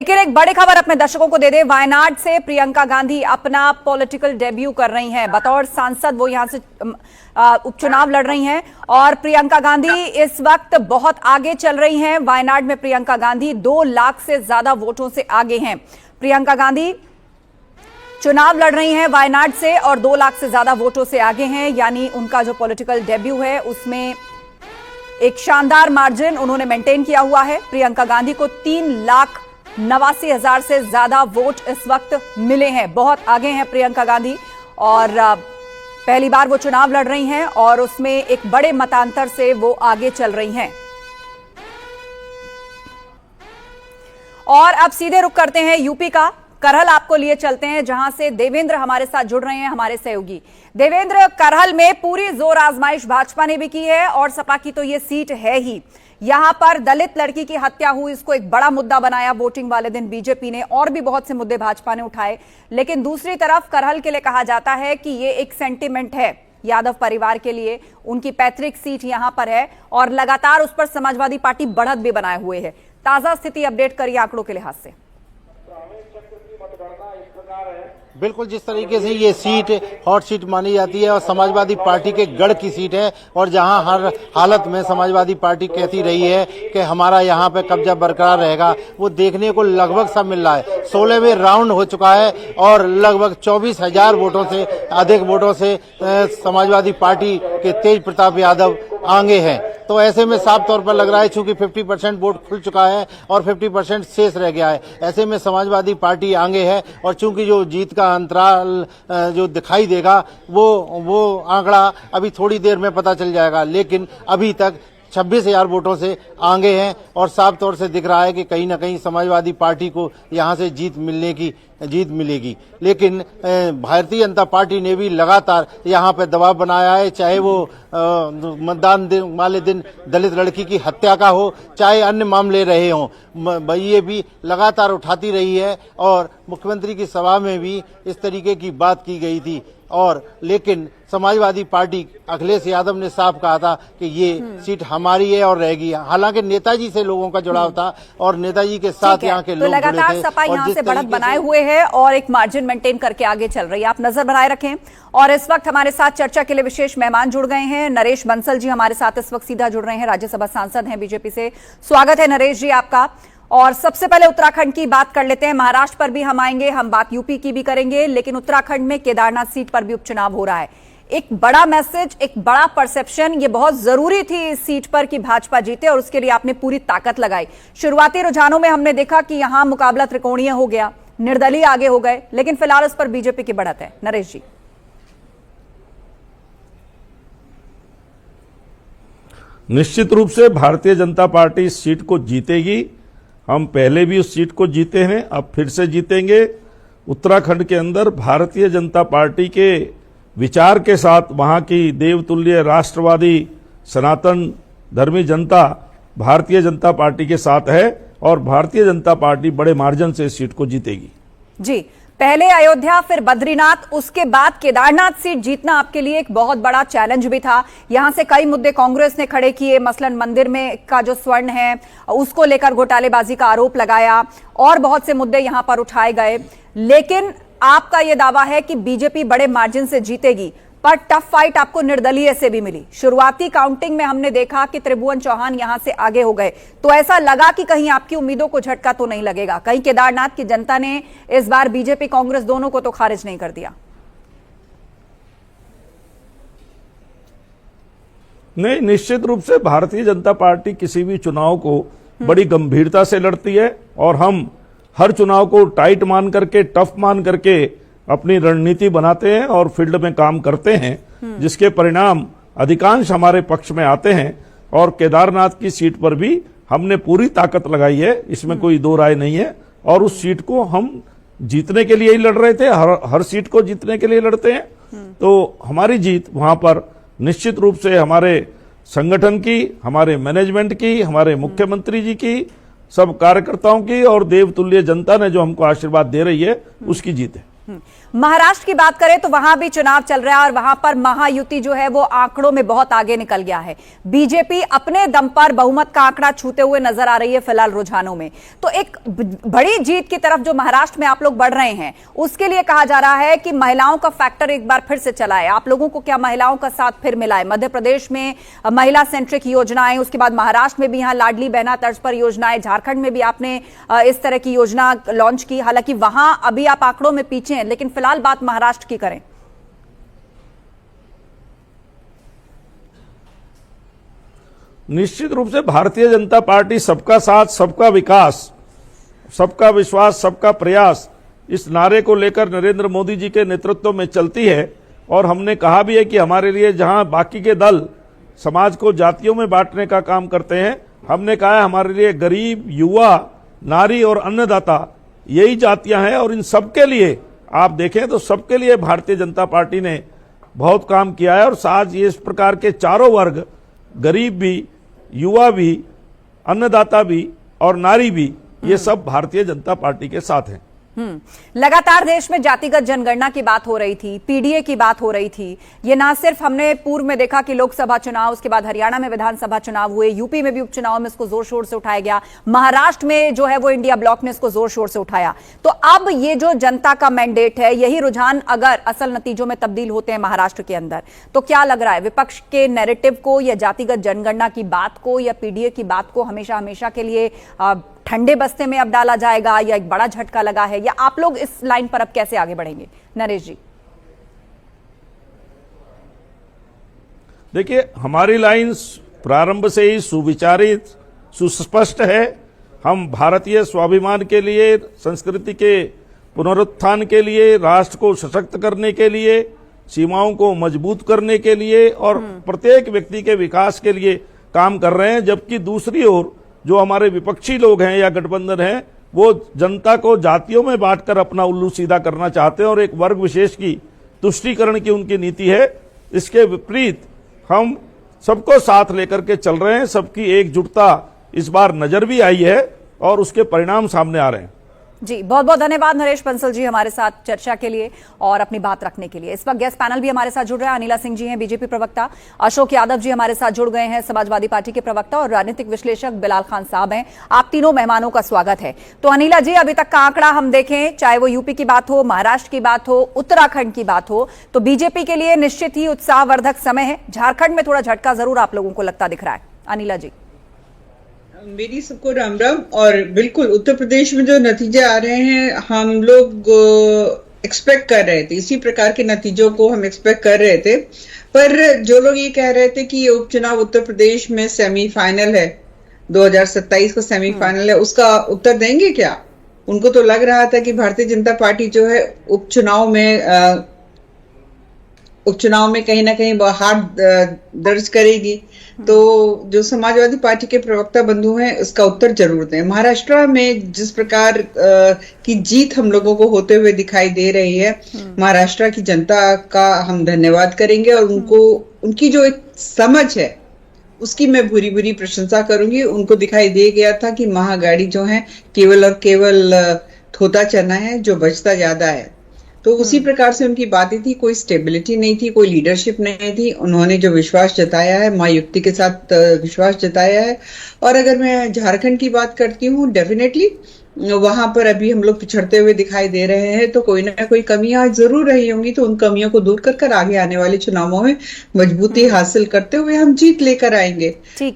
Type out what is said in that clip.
लेकिन एक बड़ी खबर अपने दर्शकों को दे दे। वायनाड से प्रियंका गांधी अपना पॉलिटिकल डेब्यू कर रही हैं। बतौर सांसद वो यहां से उपचुनाव लड़ रही हैं और प्रियंका गांधी इस वक्त बहुत आगे चल रही हैं। वायनाड में प्रियंका गांधी 2 लाख से ज्यादा वोटों से आगे हैं। प्रियंका गांधी चुनाव लड़ रही हैं वायनाड से और 2 लाख से ज्यादा वोटों से आगे हैं, यानी उनका जो पॉलिटिकल डेब्यू है उसमें एक शानदार मार्जिन उन्होंने मेंटेन किया हुआ है। प्रियंका गांधी को 3,89,000 से ज्यादा वोट इस वक्त मिले हैं। बहुत आगे हैं प्रियंका गांधी और पहली बार वो चुनाव लड़ रही हैं और उसमें एक बड़े मतांतर से वो आगे चल रही हैं। और अब सीधे रुख करते हैं यूपी का। करहल आपको लिए चलते हैं जहां से देवेंद्र हमारे साथ जुड़ रहे हैं, हमारे सहयोगी। देवेंद्र, करहल में पूरी जोर आजमाइश भाजपा ने भी की है और सपा की तो ये सीट है ही। यहां पर दलित लड़की की हत्या हुई, इसको एक बड़ा मुद्दा बनाया वोटिंग वाले दिन बीजेपी ने, और भी बहुत से मुद्दे भाजपा ने उठाए। लेकिन दूसरी तरफ करहल के लिए कहा जाता है कि ये एक सेंटिमेंट है यादव परिवार के लिए, उनकी पैतृक सीट यहां पर है और लगातार उस पर समाजवादी पार्टी बढ़त भी बनाए हुए है। ताजा स्थिति अपडेट करिए आंकड़ों के लिहाज से। बिल्कुल, जिस तरीके से ये सीट हॉट सीट मानी जाती है और समाजवादी पार्टी के गढ़ की सीट है और जहां हर हालत में समाजवादी पार्टी कहती रही है कि हमारा यहां पे कब्जा बरकरार रहेगा, वो देखने को लगभग सब मिल रहा है। 16वें राउंड हो चुका है और लगभग 24,000 वोटों से अधिक वोटों से समाजवादी पार्टी के तेज प्रताप यादव आगे हैं। तो ऐसे में साफ तौर पर लग रहा है चूंकि 50% वोट खुल चुका है और 50% शेष रह गया है, ऐसे में समाजवादी पार्टी आगे है और चूंकि जो जीत का अंतराल जो दिखाई देगा वो आंकड़ा अभी थोड़ी देर में पता चल जाएगा। लेकिन अभी तक 26,000 वोटों से आगे हैं और साफ तौर से दिख रहा है कि कहीं ना कहीं समाजवादी पार्टी को यहां से जीत मिलेगी। लेकिन भारतीय जनता पार्टी ने भी लगातार यहां पे दबाव बनाया है, चाहे वो मतदान वाले दिन दलित लड़की की हत्या का हो, चाहे अन्य मामले रहे हों, ये भी लगातार उठाती रही है और मुख्यमंत्री की सभा में भी इस तरीके की बात की गई थी। और लेकिन समाजवादी पार्टी अखिलेश यादव ने साफ कहा था कि ये सीट हमारी है और रहेगी। हालांकि नेताजी से लोगों का जुड़ाव था और नेताजी के साथ यहाँ के लोग जुड़े थे। लगातार सपा यहाँ से बढ़त बनाए हुए है और एक मार्जिन मेंटेन करके आगे चल रही है। आप नजर बनाए रखें। और इस वक्त हमारे साथ चर्चा के लिए विशेष मेहमान जुड़ गए हैं। नरेश बंसल जी हमारे साथ इस वक्त सीधा जुड़ रहे हैं, राज्यसभा सांसद हैं बीजेपी से। स्वागत है नरेश जी आपका। और सबसे पहले उत्तराखंड की बात कर लेते हैं। महाराष्ट्र पर भी हम आएंगे, हम बात यूपी की भी करेंगे, लेकिन उत्तराखंड में केदारनाथ सीट पर भी उपचुनाव हो रहा है। एक बड़ा मैसेज, एक बड़ा परसेप्शन, ये बहुत जरूरी थी इस सीट पर कि भाजपा जीते और उसके लिए आपने पूरी ताकत लगाई। शुरुआती रुझानों में हमने देखा कि यहां मुकाबला त्रिकोणीय हो गया, निर्दलीय आगे हो गए, लेकिन फिलहाल इस पर बीजेपी की बढ़त है। नरेश जी। निश्चित रूप से भारतीय जनता पार्टी इस सीट को जीतेगी। हम पहले भी उस सीट को जीते हैं, अब फिर से जीतेंगे। उत्तराखंड के अंदर भारतीय जनता पार्टी के विचार के साथ वहां की देवतुल्य राष्ट्रवादी सनातन धर्मी जनता भारतीय जनता पार्टी के साथ है और भारतीय जनता पार्टी बड़े मार्जिन से इस सीट को जीतेगी। जी, पहले अयोध्या, फिर बद्रीनाथ, उसके बाद केदारनाथ सीट जीतना आपके लिए एक बहुत बड़ा चैलेंज भी था। यहां से कई मुद्दे कांग्रेस ने खड़े किए, मसलन मंदिर में का जो स्वर्ण है उसको लेकर घोटालेबाजी का आरोप लगाया और बहुत से मुद्दे यहां पर उठाए गए। लेकिन आपका यह दावा है कि बीजेपी बड़े मार्जिन से जीतेगी, पर टफ फाइट आपको निर्दलीय से भी मिली। शुरुआती काउंटिंग में हमने देखा कि त्रिभुवन चौहान यहां से आगे हो गए, तो ऐसा लगा कि कहीं आपकी उम्मीदों को झटका तो नहीं लगेगा। कहीं केदारनाथ की जनता ने इस बार बीजेपी कांग्रेस दोनों को तो खारिज नहीं कर दिया? नहीं, निश्चित रूप से भारतीय जनता पार्टी किसी भी चुनाव को बड़ी गंभीरता से लड़ती है और हम हर चुनाव को टाइट मान करके, टफ मान करके अपनी रणनीति बनाते हैं और फील्ड में काम करते हैं, जिसके परिणाम अधिकांश हमारे पक्ष में आते हैं। और केदारनाथ की सीट पर भी हमने पूरी ताकत लगाई है, इसमें कोई दो राय नहीं है। और उस सीट को हम जीतने के लिए ही लड़ रहे थे, हर सीट को जीतने के लिए लड़ते हैं। तो हमारी जीत वहां पर निश्चित रूप से हमारे संगठन की, हमारे मैनेजमेंट की, हमारे मुख्यमंत्री जी की, सब कार्यकर्ताओं की और देवतुल्य जनता ने जो हमको आशीर्वाद दे रही है, उसकी जीत है। महाराष्ट्र की बात करें तो वहां भी चुनाव चल रहा है और वहां पर महायुति जो है वो आंकड़ों में बहुत आगे निकल गया है। बीजेपी अपने दम पर बहुमत का आंकड़ा छूते हुए नजर आ रही है फिलहाल रुझानों में। तो एक बड़ी जीत की तरफ जो महाराष्ट्र में आप लोग बढ़ रहे हैं, उसके लिए कहा जा रहा है कि महिलाओं का फैक्टर एक बार फिर से चला है। आप लोगों को क्या महिलाओं का साथ फिर मिला है? मध्य प्रदेश में महिला सेंट्रिक योजनाएं, उसके बाद महाराष्ट्र में भी यहां लाडली बहना तर्ज पर योजनाएं, झारखंड में भी आपने इस तरह की योजना लॉन्च की। हालांकि वहां अभी आप आंकड़ों में पीछे हैं, लेकिन फिलहाल बात महाराष्ट्र की करें। निश्चित रूप से भारतीय जनता पार्टी सबका साथ, सबका विकास, सबका विश्वास, सबका प्रयास, इस नारे को लेकर नरेंद्र मोदी जी के नेतृत्व में चलती है। और हमने कहा भी है कि हमारे लिए जहां बाकी के दल समाज को जातियों में बांटने का काम करते हैं, हमने कहा है हमारे लिए गरीब, युवा, नारी और अन्नदाता यही जातियां हैं। और इन सबके लिए आप देखें तो सबके लिए भारतीय जनता पार्टी ने बहुत काम किया है। और आज ये इस प्रकार के चारों वर्ग, गरीब भी, युवा भी, अन्नदाता भी और नारी भी, ये सब भारतीय जनता पार्टी के साथ हैं। लगातार देश में जातिगत जनगणना की बात हो रही थी, पीडीए की बात हो रही थी। ये ना सिर्फ हमने पूर्व में देखा कि लोकसभा चुनाव, उसके बाद हरियाणा में विधानसभा चुनाव हुए, यूपी में भी उपचुनाव में इसको जोर शोर से उठाया गया, महाराष्ट्र में जो है वो इंडिया ब्लॉक ने इसको जोर शोर से उठाया। तो अब ये जो जनता का मैंडेट है, यही रुझान अगर असल नतीजों में तब्दील होते हैं महाराष्ट्र के अंदर, तो क्या लग रहा है विपक्ष के नैरेटिव को या जातिगत जनगणना की बात को या पीडीए की बात को हमेशा हमेशा के लिए ठंडे बस्ते में अब डाला जाएगा या एक बड़ा झटका लगा है, या आप लोग इस लाइन पर अब कैसे आगे बढ़ेंगे? नरेश जी। देखिए, हमारी लाइन प्रारंभ से ही सुविचारित, सुस्पष्ट है। हम भारतीय स्वाभिमान के लिए, संस्कृति के पुनरुत्थान के लिए, राष्ट्र को सशक्त करने के लिए, सीमाओं को मजबूत करने के लिए और प्रत्येक व्यक्ति के विकास के लिए काम कर रहे हैं। जबकि दूसरी ओर जो हमारे विपक्षी लोग हैं या गठबंधन हैं, वो जनता को जातियों में बांटकर अपना उल्लू सीधा करना चाहते हैं और एक वर्ग विशेष की तुष्टीकरण की उनकी नीति है। इसके विपरीत हम सबको साथ लेकर के चल रहे हैं। सबकी एकजुटता इस बार नजर भी आई है और उसके परिणाम सामने आ रहे हैं। जी, बहुत बहुत धन्यवाद नरेश बंसल जी हमारे साथ चर्चा के लिए और अपनी बात रखने के लिए। इस वक्त गेस्ट पैनल भी हमारे साथ जुड़ रहे हैं। अनिला सिंह जी हैं बीजेपी प्रवक्ता, अशोक यादव जी हमारे साथ जुड़ गए हैं समाजवादी पार्टी के प्रवक्ता, और राजनीतिक विश्लेषक बिलाल खान साहब हैं। आप तीनों मेहमानों का स्वागत है। तो अनिला जी, अभी तक का आंकड़ा हम देखें, चाहे वो यूपी की बात हो, महाराष्ट्र की बात हो, उत्तराखंड की बात हो, तो बीजेपी के लिए निश्चित ही उत्साहवर्धक समय है। झारखंड में थोड़ा झटका जरूर आप लोगों को लगता दिख रहा है। अनिला जी। मेरी सबको राम राम। और बिल्कुल उत्तर प्रदेश में जो नतीजे आ रहे हैं, हम लोग एक्सपेक्ट कर रहे थे, इसी प्रकार के नतीजों को हम एक्सपेक्ट कर रहे थे। पर जो लोग ये कह रहे थे कि ये उपचुनाव उत्तर प्रदेश में सेमीफाइनल है, 2027 का सेमीफाइनल है, उसका उत्तर देंगे क्या? उनको तो लग रहा था कि भारतीय जनता पार्टी जो है उपचुनाव में कहीं ना कहीं हार दर्ज करेगी। तो जो समाजवादी पार्टी के प्रवक्ता बंधु हैं, उसका उत्तर जरूर दें। महाराष्ट्र में जिस प्रकार की जीत हम लोगों को होते हुए दिखाई दे रही है, महाराष्ट्र की जनता का हम धन्यवाद करेंगे और उनकी जो एक समझ है उसकी मैं भूरी भूरी प्रशंसा करूंगी। उनको दिखाई दे गया था कि महागाड़ी जो है केवल और केवल थोता चना है जो बचता ज्यादा है। तो उसी प्रकार से उनकी बातें थी, कोई स्टेबिलिटी नहीं थी, कोई लीडरशिप नहीं थी। उन्होंने जो विश्वास जताया है, महायुक्ति के साथ विश्वास जताया है। और अगर मैं झारखंड की बात करती हूँ, डेफिनेटली वहां पर अभी हम लोग पिछड़ते हुए दिखाई दे रहे हैं, तो कोई ना कोई कमियां जरूर रही होंगी। तो उन कमियों को दूर कर आगे आने वाले चुनावों में मजबूती हासिल करते हुए हम जीत लेकर आएंगे। ठीक।